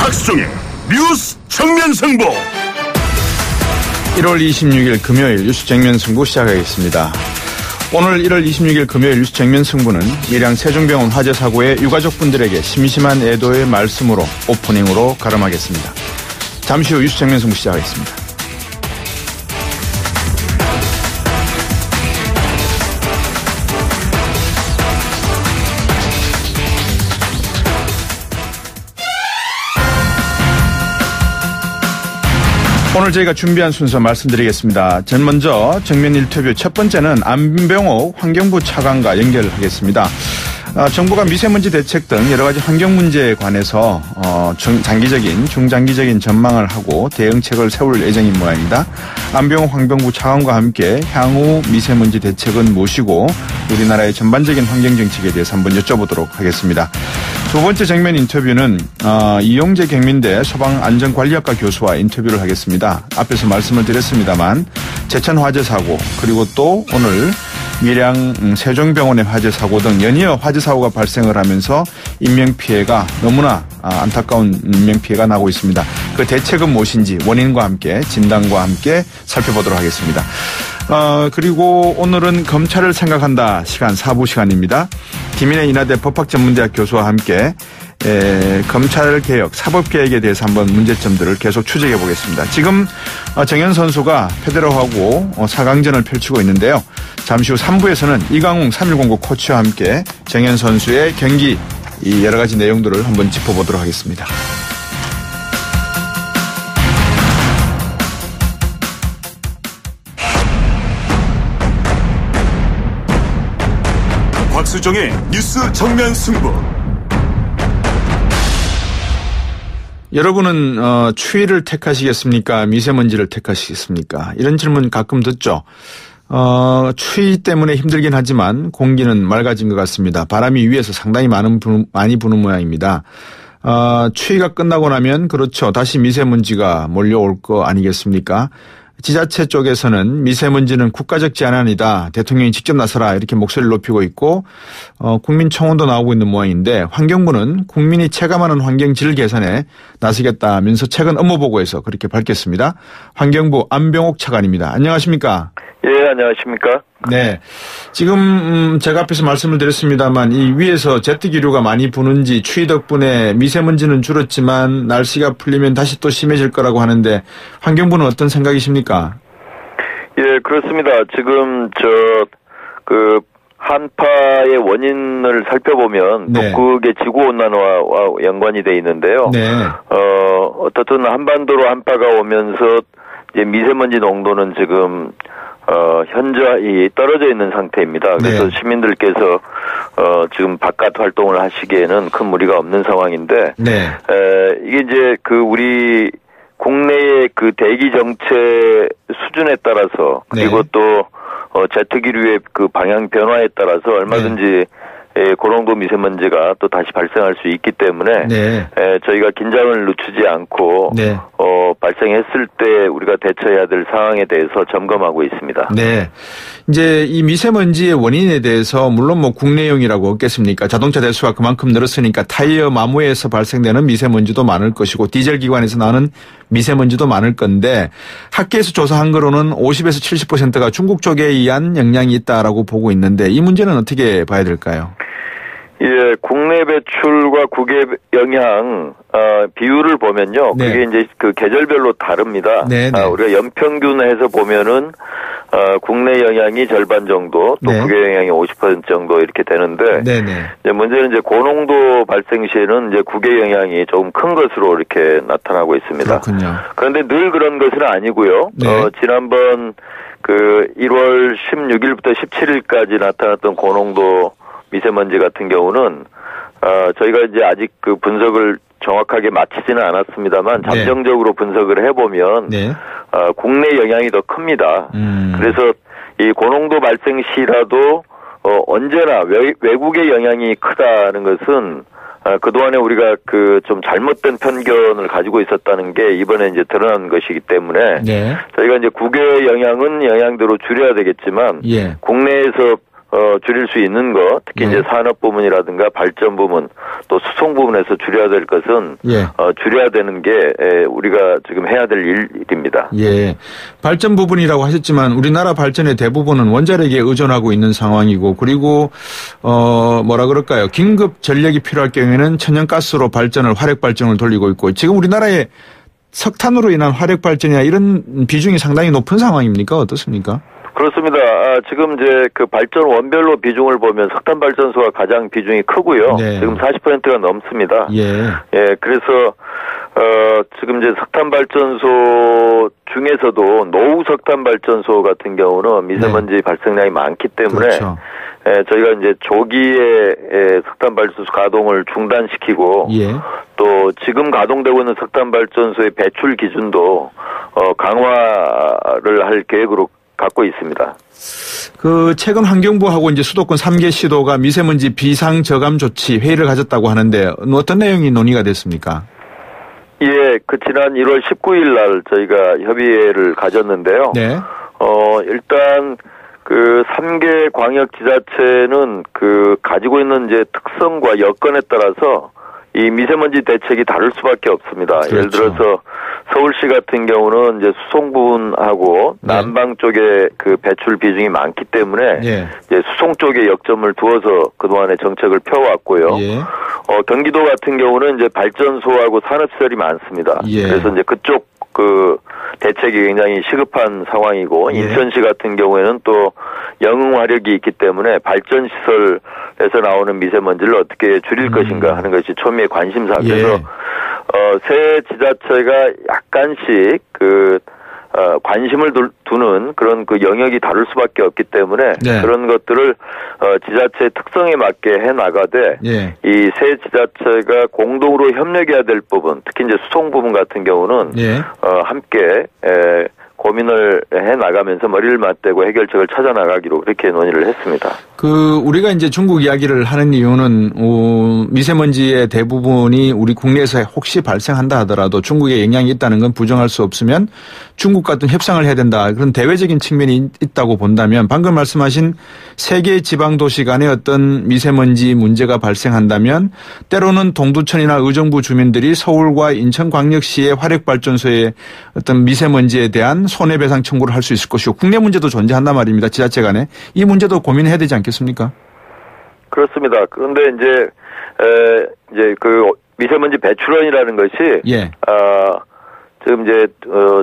박수종의 뉴스 정면 승부. 1월 26일 금요일 뉴스 정면 승부 시작하겠습니다. 오늘 1월 26일 금요일 뉴스 정면 승부는 밀양 세종병원 화재 사고의 유가족분들에게 심심한 애도의 말씀으로 오프닝으로 가름하겠습니다. 잠시 후 뉴스 정면 승부 시작하겠습니다. 오늘 저희가 준비한 순서 말씀드리겠습니다. 먼저 정면 인터뷰 첫 번째는 안병옥 환경부 차관과 연결하겠습니다. 정부가 미세먼지 대책 등 여러 가지 환경 문제에 관해서 장기적인, 중장기적인 전망을 하고 대응책을 세울 예정인 모양입니다. 안병옥 환경부 차관과 함께 향후 미세먼지 대책은 무엇이고 우리나라의 전반적인 환경 정책에 대해서 한번 여쭤보도록 하겠습니다. 두 번째 정면 인터뷰는 이용재 경민대 소방안전관리학과 교수와 인터뷰를 하겠습니다. 앞에서 말씀을 드렸습니다만 제천 화재 사고 그리고 또 오늘 밀양 세종병원의 화재 사고 등 연이어 화재 사고가 발생을 하면서 인명피해가 너무나 안타까운 인명피해가 나고 있습니다. 그 대책은 무엇인지 원인과 함께 진단과 함께 살펴보도록 하겠습니다. 그리고 오늘은 검찰을 생각한다 시간 4부 시간입니다. 김인혜 인하대 법학전문대학 교수와 함께 검찰개혁, 사법개혁에 대해서 한번 문제점들을 계속 추적해 보겠습니다. 지금 정현 선수가 페데러하고 4강전을 펼치고 있는데요. 잠시 후 3부에서는 이강웅 3109 코치와 함께 정현 선수의 경기 이 여러 가지 내용들을 한번 짚어보도록 하겠습니다. 박수종의 뉴스 정면 승부. 여러분은 추위를 택하시겠습니까? 미세먼지를 택하시겠습니까? 이런 질문 가끔 듣죠. 추위 때문에 힘들긴 하지만 공기는 맑아진 것 같습니다. 바람이 위에서 상당히 많이 부는 모양입니다. 추위가 끝나고 나면 그렇죠. 다시 미세먼지가 몰려올 거 아니겠습니까? 지자체 쪽에서는 미세먼지는 국가적 재난이다. 대통령이 직접 나서라 이렇게 목소리를 높이고 있고 국민청원도 나오고 있는 모양인데 환경부는 국민이 체감하는 환경질 개선에 나서겠다면서 최근 업무보고에서 그렇게 밝혔습니다. 환경부 안병옥 차관입니다. 안녕하십니까? 예, 안녕하십니까? 네. 지금 제가 앞에서 말씀을 드렸습니다만 이 위에서 제트기류가 많이 부는지 추위 덕분에 미세먼지는 줄었지만 날씨가 풀리면 다시 또 심해질 거라고 하는데 환경부는 어떤 생각이십니까? 예, 그렇습니다. 지금 한파의 원인을 살펴보면 네. 북극의 지구온난화와 연관이 돼 있는데요. 네. 어떻든 한반도로 한파가 오면서 이제 미세먼지 농도는 지금 현저히 떨어져 있는 상태입니다. 그래서 네. 시민들께서 지금 바깥 활동을 하시기에는 큰 무리가 없는 상황인데 네. 이게 이제 우리 국내의 대기 정체 수준에 따라서 그리고 네. 또 제트기류의 방향 변화에 따라서 얼마든지 고농도 미세먼지가 또 다시 발생할 수 있기 때문에 네. 저희가 긴장을 늦추지 않고 네. 발생했을 때 우리가 대처해야 될 상황에 대해서 점검하고 있습니다. 네. 이제 이 미세먼지의 원인에 대해서 물론 국내용이라고 없겠습니까? 자동차 대수가 그만큼 늘었으니까 타이어 마모에서 발생되는 미세먼지도 많을 것이고 디젤 기관에서 나는 미세먼지도 많을 건데 학계에서 조사한 거로는 50에서 70%가 중국 쪽에 의한 영향이 있다라고 보고 있는데 이 문제는 어떻게 봐야 될까요? 예, 국내 배출과 국외 영향 비율을 보면요. 네. 그게 이제 계절별로 다릅니다. 네, 네. 우리가 연평균해서 보면은 국내 영향이 절반 정도, 또 네. 국외 영향이 50% 정도 이렇게 되는데 네, 네. 이제 문제는 이제 고농도 발생 시에는 이제 국외 영향이 조금 큰 것으로 이렇게 나타나고 있습니다. 그렇군요. 그런데 늘 그런 것은 아니고요. 네. 지난번 1월 16일부터 17일까지 나타났던 고농도 미세먼지 같은 경우는 저희가 이제 아직 분석을 정확하게 마치지는 않았습니다만 잠정적으로 분석을 해보면 네. 국내 영향이 더 큽니다. 그래서 이 고농도 발생 시라도 언제나 외국의 영향이 크다는 것은 그동안에 우리가 좀 잘못된 편견을 가지고 있었다는 게 이번에 이제 드러난 것이기 때문에 네. 저희가 이제 국외 영향은 영향대로 줄여야 되겠지만 예. 국내에서 줄일 수 있는 것, 특히 이제 산업 부문이라든가 발전 부문, 또 수송 부문에서 줄여야 될 것은 줄여야 되는 게 우리가 지금 해야 될 일입니다. 예, 발전 부분이라고 하셨지만 우리나라 발전의 대부분은 원자력에 의존하고 있는 상황이고, 그리고 뭐라 그럴까요? 긴급 전력이 필요할 경우에는 천연가스로 발전을 화력 발전을 돌리고 있고, 지금 우리나라의 석탄으로 인한 화력 발전이나 이런 비중이 상당히 높은 상황입니까? 어떻습니까? 그렇습니다. 지금 이제 그 발전 원별로 비중을 보면 석탄 발전소가 가장 비중이 크고요. 네. 지금 40%가 넘습니다. 예, 그래서 지금 이제 석탄 발전소 중에서도 노후 석탄 발전소 같은 경우는 미세먼지 발생량이 많기 때문에 그렇죠. 저희가 이제 조기에 석탄 발전소 가동을 중단시키고 또 지금 가동되고 있는 석탄 발전소의 배출 기준도 강화를 할 계획으로 갖고 있습니다. 그 최근 환경부하고 이제 수도권 3개 시도가 미세먼지 비상 저감 조치 회의를 가졌다고 하는데 어떤 내용이 논의가 됐습니까? 예, 그 지난 1월 19일 날 저희가 협의회를 가졌는데요. 네. 일단 그 3개 광역 지자체는 그 가지고 있는 이제 특성과 여건에 따라서 이 미세먼지 대책이 다를 수밖에 없습니다. 그렇죠. 예를 들어서 서울시 같은 경우는 이제 수송 부분하고 남방 쪽에 그 배출 비중이 많기 때문에 이제 수송 쪽에 역점을 두어서 그동안에 정책을 펴왔고요. 경기도 같은 경우는 이제 발전소하고 산업시설이 많습니다. 그래서 이제 그쪽 그 대책이 굉장히 시급한 상황이고 인천시 같은 경우에는 또 영흥 화력이 있기 때문에 발전 시설에서 나오는 미세먼지를 어떻게 줄일 것인가 하는 것이 초미의 관심사. 그래서 세 지자체가 약간씩 그 관심을 두는 그런 그 영역이 다를 수밖에 없기 때문에 그런 것들을 지자체의 특성에 맞게 해 나가되 이 세 지자체가 공동으로 협력해야 될 부분, 특히 이제 수송 부분 같은 경우는 함께 고민을 해 나가면서 머리를 맞대고 해결책을 찾아 나가기로 그렇게 논의를 했습니다. 그 우리가 이제 중국 이야기를 하는 이유는 미세먼지의 대부분이 우리 국내에서 혹시 발생한다 하더라도 중국에 영향이 있다는 건 부정할 수 없으면 중국 같은 협상을 해야 된다. 그런 대외적인 측면이 있다고 본다면 방금 말씀하신 세계 지방 도시 간의 어떤 미세먼지 문제가 발생한다면 때로는 동두천이나 의정부 주민들이 서울과 인천광역시의 화력발전소의 어떤 미세먼지에 대한 손해배상 청구를 할 수 있을 것이고 국내 문제도 존재한단 말입니다. 지자체 간에. 이 문제도 고민해야 되지 않겠습니까? 그렇습니다. 그런데 이제 그 미세먼지 배출원이라는 것이 지금 이제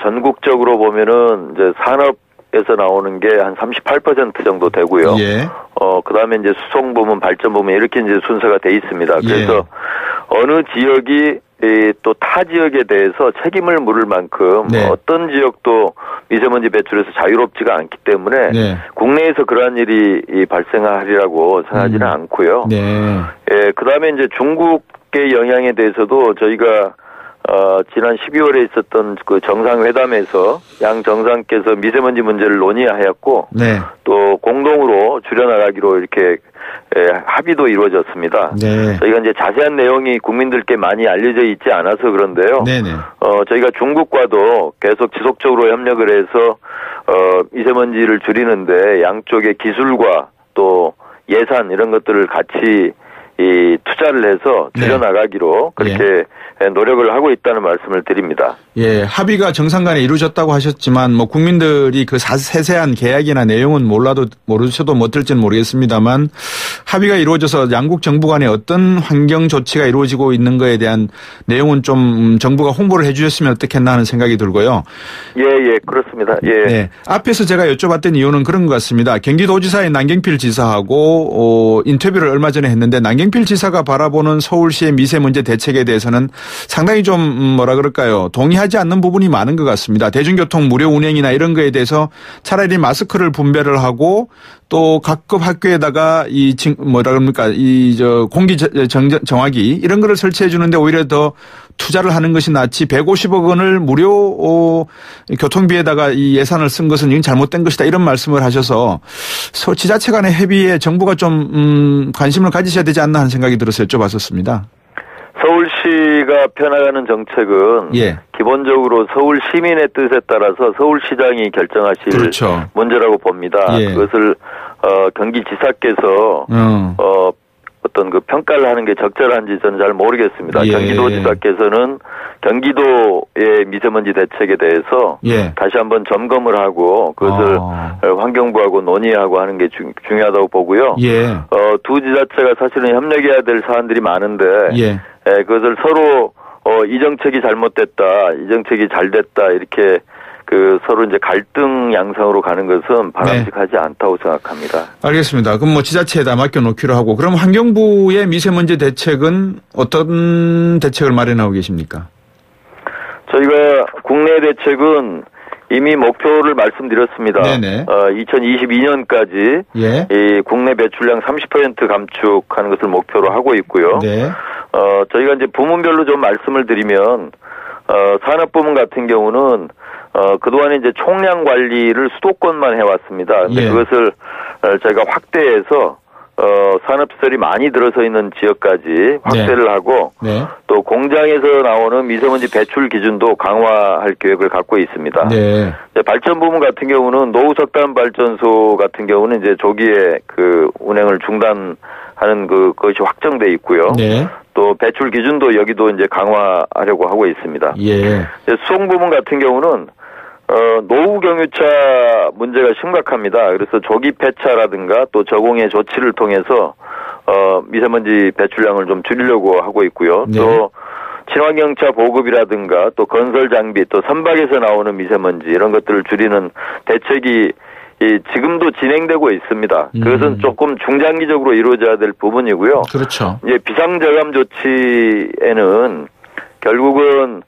전국적으로 보면은 이제 산업에서 나오는 게 한 38% 정도 되고요. 그다음에 이제 수송 부문, 발전 부문 이렇게 이제 순서가 돼 있습니다. 그래서 어느 지역이 또 타 지역에 대해서 책임을 물을 만큼 어떤 지역도 미세먼지 배출에서 자유롭지가 않기 때문에 국내에서 그러한 일이 발생하리라고 생각하지는 않고요. 그다음에 이제 중국의 영향에 대해서도 저희가 지난 12월에 있었던 그 정상회담에서 양 정상께서 미세먼지 문제를 논의하였고 또 공동으로 줄여나가기로 이렇게 합의도 이루어졌습니다. 저희가 이제 자세한 내용이 국민들께 많이 알려져 있지 않아서 그런데요. 저희가 중국과도 계속 지속적으로 협력을 해서 미세먼지를 줄이는데 양쪽의 기술과 또 예산 이런 것들을 같이 투자를 해서 줄여나가기로 그렇게 노력을 하고 있다는 말씀을 드립니다. 합의가 정상 간에 이루어졌다고 하셨지만 뭐 국민들이 그 세세한 계약이나 내용은 모르셔도 못할지는 모르겠습니다만 합의가 이루어져서 양국 정부 간에 어떤 환경 조치가 이루어지고 있는 거에 대한 내용은 좀 정부가 홍보를 해 주셨으면 어떻겠나 하는 생각이 들고요. 그렇습니다. 앞에서 제가 여쭤봤던 이유는 그런 것 같습니다. 경기도지사의 남경필 지사하고 인터뷰를 얼마 전에 했는데 남경필 지사가 바라보는 서울시의 미세먼지 대책에 대해서는 상당히 좀 뭐라 그럴까요? 동의하지 않는 부분이 많은 것 같습니다. 대중교통 무료 운행이나 이런 거에 대해서 차라리 마스크를 분배를 하고 또 각급 학교에다가 공기 정화기 이런 거를 설치해 주는데 오히려 더 투자를 하는 것이 낫지 150억 원을 무료 교통비에다가 이 예산을 쓴 것은 이건 잘못된 것이다 이런 말씀을 하셔서 지자체 간의 협의에 정부가 좀 관심을 가지셔야 되지 않나 하는 생각이 들어서 여쭤봤었습니다. 서울시가 펴나가는 정책은 기본적으로 서울 시민의 뜻에 따라서 서울시장이 결정하실 문제라고 봅니다. 그것을 경기지사께서 어떤 그 평가를 하는 게 적절한지 저는 잘 모르겠습니다. 예. 경기도지사께서는 경기도의 미세먼지 대책에 대해서 예. 다시 한번 점검을 하고 그것을 환경부하고 논의하고 하는 게 중요하다고 보고요. 예. 두 지자체가 사실은 협력해야 될 사안들이 많은데 예. 그것을 서로 이 정책이 잘못됐다, 이 정책이 잘됐다 이렇게 그 서로 이제 갈등 양상으로 가는 것은 바람직하지 않다고 생각합니다. 알겠습니다. 그럼 뭐 지자체에다 맡겨놓기로 하고, 그럼 환경부의 미세먼지 대책은 어떤 대책을 마련하고 계십니까? 저희가 국내 대책은 이미 목표를 말씀드렸습니다. 네네. 2022년까지 예. 이 국내 배출량 30% 감축하는 것을 목표로 하고 있고요. 네. 저희가 이제 부문별로 좀 말씀을 드리면 산업부문 같은 경우는 그동안에 이제 총량 관리를 수도권만 해왔습니다. 근데 예. 그것을 저희가 확대해서 산업시설이 많이 들어서 있는 지역까지 확대를 하고 네. 또 공장에서 나오는 미세먼지 배출 기준도 강화할 계획을 갖고 있습니다. 네. 발전 부문 같은 경우는 노후석탄 발전소 같은 경우는 이제 조기에 그 운행을 중단하는 그것이 확정돼 있고요. 네. 또 배출 기준도 여기도 이제 강화하려고 하고 있습니다. 예. 수송 부문 같은 경우는 노후 경유차 문제가 심각합니다. 그래서 조기 폐차라든가 또 저공해 조치를 통해서 미세먼지 배출량을 좀 줄이려고 하고 있고요. 네. 또 친환경차 보급이라든가 또 건설 장비 또 선박에서 나오는 미세먼지 이런 것들을 줄이는 대책이 지금도 진행되고 있습니다. 그것은 조금 중장기적으로 이루어져야 될 부분이고요. 그렇죠. 이제 비상저감 조치에는 결국은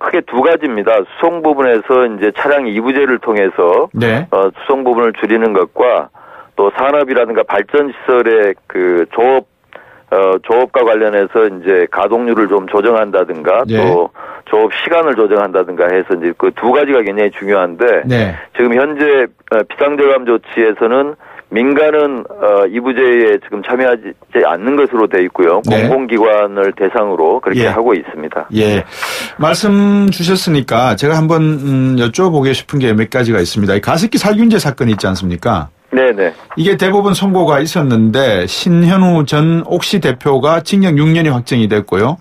크게 두 가지입니다. 수송 부분에서 이제 차량 이부제를 통해서 네. 수송 부분을 줄이는 것과 또 산업이라든가 발전 시설의 그 조업과 관련해서 이제 가동률을 좀 조정한다든가 네. 또 조업 시간을 조정한다든가 해서 이제 그 두 가지가 굉장히 중요한데 네. 지금 현재 비상저감 조치에서는 민간은 이부제에 지금 참여하지 않는 것으로 돼 있고요. 네. 공공기관을 대상으로 그렇게 예. 하고 있습니다. 예. 말씀 주셨으니까 제가 한번 여쭤보고 싶은 게 몇 가지가 있습니다. 이 가습기 살균제 사건이 있지 않습니까? 네네. 이게 대법원 선고가 있었는데 신현우 전 옥시 대표가 징역 6년이 확정이 됐고요.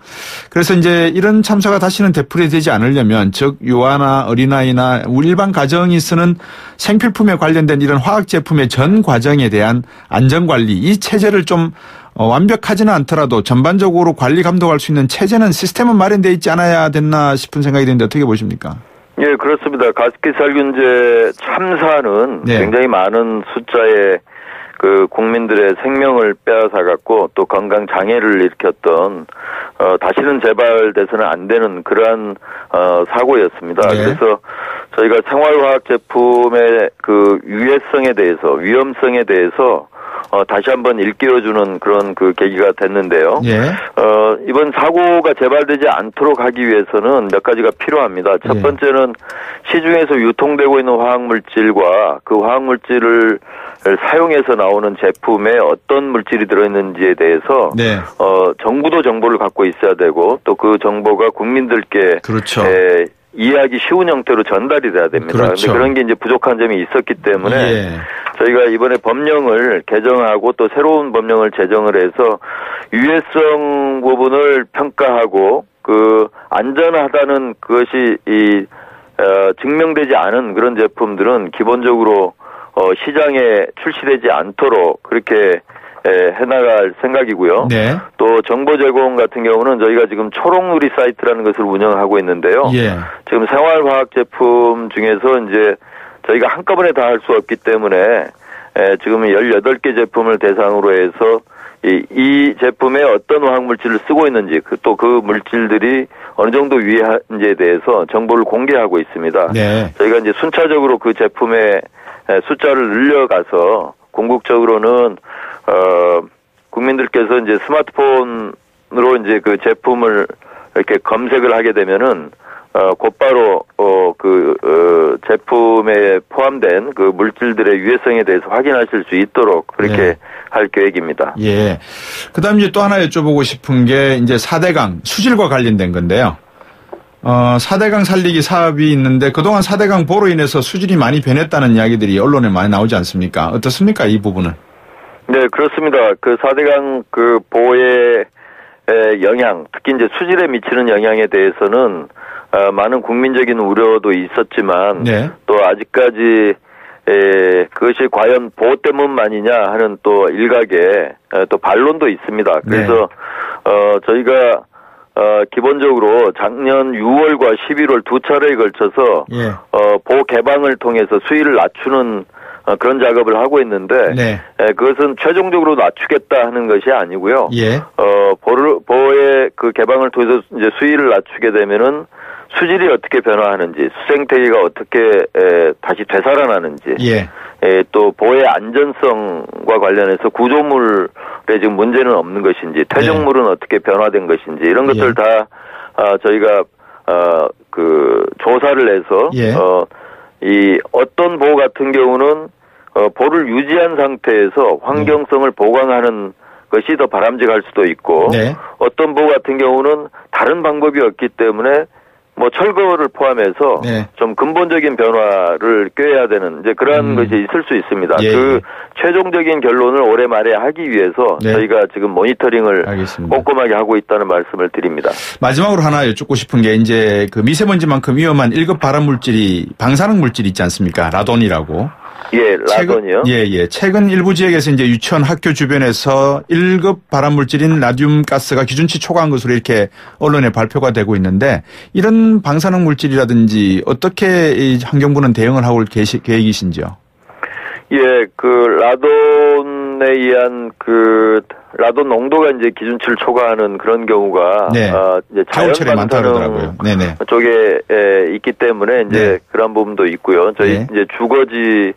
그래서 이제 이런 참사가 다시는 되풀이되지 않으려면 즉 유아나 어린아이나 일반 가정이 쓰는 생필품에 관련된 이런 화학 제품의 전 과정에 대한 안전관리 이 체제를 좀 완벽하지는 않더라도 전반적으로 관리 감독할 수 있는 체제는 시스템은 마련되어 있지 않아야 됐나 싶은 생각이 드는데 어떻게 보십니까? 예, 그렇습니다. 가습기 살균제 참사는 네. 굉장히 많은 숫자의 그 국민들의 생명을 빼앗아갔고 또 건강 장애를 일으켰던 다시는 재발돼서는 안 되는 그러한 사고였습니다. 네. 그래서 저희가 생활화학 제품의 그 유해성에 대해서 위험성에 대해서 다시 한번 일깨워주는 그런 그 계기가 됐는데요. 예. 이번 사고가 재발되지 않도록 하기 위해서는 몇 가지가 필요합니다. 첫 예. 번째는 시중에서 유통되고 있는 화학물질과 그 화학물질을 사용해서 나오는 제품에 어떤 물질이 들어있는지에 대해서 네. 정부도 정보를 갖고 있어야 되고 또 그 정보가 국민들께 그렇죠. 이해하기 쉬운 형태로 전달이 돼야 됩니다. 그렇죠. 그런데 그런 게 이제 부족한 점이 있었기 때문에 예. 저희가 이번에 법령을 개정하고 또 새로운 법령을 제정을 해서 유해성 부분을 평가하고 그 안전하다는 그것이 증명되지 않은 그런 제품들은 기본적으로 시장에 출시되지 않도록 그렇게 해나갈 생각이고요. 네. 또 정보 제공 같은 경우는 저희가 지금 초록누리 사이트라는 것을 운영하고 있는데요. 예. 지금 생활화학 제품 중에서 이제 저희가 한꺼번에 다 할 수 없기 때문에 지금 18개 제품을 대상으로 해서 이 제품에 어떤 화학물질을 쓰고 있는지 또 그 물질들이 어느 정도 위해한지에 대해서 정보를 공개하고 있습니다. 네. 저희가 이제 순차적으로 그 제품의 숫자를 늘려가서 궁극적으로는 국민들께서 이제 스마트폰으로 이제 그 제품을 이렇게 검색을 하게 되면은 곧바로 제품에 포함된 그 물질들의 유해성에 대해서 확인하실 수 있도록 그렇게 네. 할 계획입니다. 예. 그다음 이제 또 하나 여쭤보고 싶은 게 이제 4대강 수질과 관련된 건데요. 4대강 살리기 사업이 있는데 그동안 4대강 보로 인해서 수질이 많이 변했다는 이야기들이 언론에 많이 나오지 않습니까? 어떻습니까? 이 부분은? 네, 그렇습니다. 그 4대강 그 보호의 영향, 특히 이제 수질에 미치는 영향에 대해서는 많은 국민적인 우려도 있었지만 네. 또 아직까지 그것이 과연 보호 때문만이냐 하는 또 일각의 또 반론도 있습니다. 그래서 저희가 기본적으로 작년 6월과 11월 두 차례에 걸쳐서 예. 보호 개방을 통해서 수위를 낮추는 그런 작업을 하고 있는데 네. 그것은 최종적으로 낮추겠다 하는 것이 아니고요. 예. 보호의 그 개방을 통해서 이제 수위를 낮추게 되면은 수질이 어떻게 변화하는지, 수생태계가 어떻게 다시 되살아나는지, 예. 또 보호의 안전성과 관련해서 구조물에 지금 문제는 없는 것인지, 퇴적물은 어떻게 변화된 것인지 이런 것들 다 저희가 그 조사를 해서 예. 이 어떤 보호 같은 경우는 보호를 유지한 상태에서 환경성을 보강하는 것이 더 바람직할 수도 있고 네. 어떤 보호 같은 경우는 다른 방법이 없기 때문에 뭐 철거를 포함해서 네. 좀 근본적인 변화를 꾀해야 되는 이제 그러한 것이 있을 수 있습니다. 예, 그 예. 최종적인 결론을 올해 말에 하기 위해서 네. 저희가 지금 모니터링을 알겠습니다. 꼼꼼하게 하고 있다는 말씀을 드립니다. 마지막으로 하나 여쭙고 싶은 게 이제 그 미세먼지만큼 위험한 1급 발암 물질이 방사능 물질이 있지 않습니까? 라돈이라고. 예, 라돈이요. 예. 최근 일부 지역에서 이제 유치원 학교 주변에서 1급 발암 물질인 라듐 가스가 기준치 초과한 것으로 이렇게 언론에 발표가 되고 있는데 이런 방사능 물질이라든지 어떻게 이 환경부는 대응을 하고 계획이신지요? 예, 그 라돈에 의한 그 라돈 농도가 이제 기준치를 초과하는 그런 경우가 네. 이제 겨울철에 많다 그러더라고요. 네네. 쪽에 있기 때문에 이제 네. 그런 부분도 있고요. 저희 네. 이제 주거지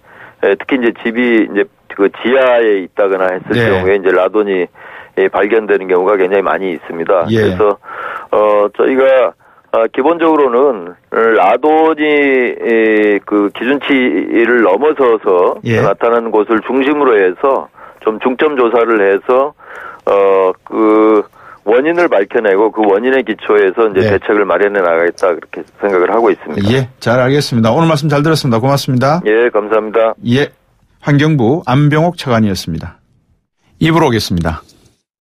특히 이제 집이 이제 그 지하에 있다거나 했을 네. 경우에 이제 라돈이 발견되는 경우가 굉장히 많이 있습니다. 예. 그래서 저희가 기본적으로는 라돈이 그 기준치를 넘어서서 예. 나타나는 곳을 중심으로 해서 좀 중점 조사를 해서 그 원인을 밝혀내고 그 원인에 기초해서 이제 네. 대책을 마련해 나가겠다 그렇게 생각을 하고 있습니다. 예, 잘 알겠습니다. 오늘 말씀 잘 들었습니다. 고맙습니다. 예, 감사합니다. 예, 환경부 안병옥 차관이었습니다. 입으로 오겠습니다.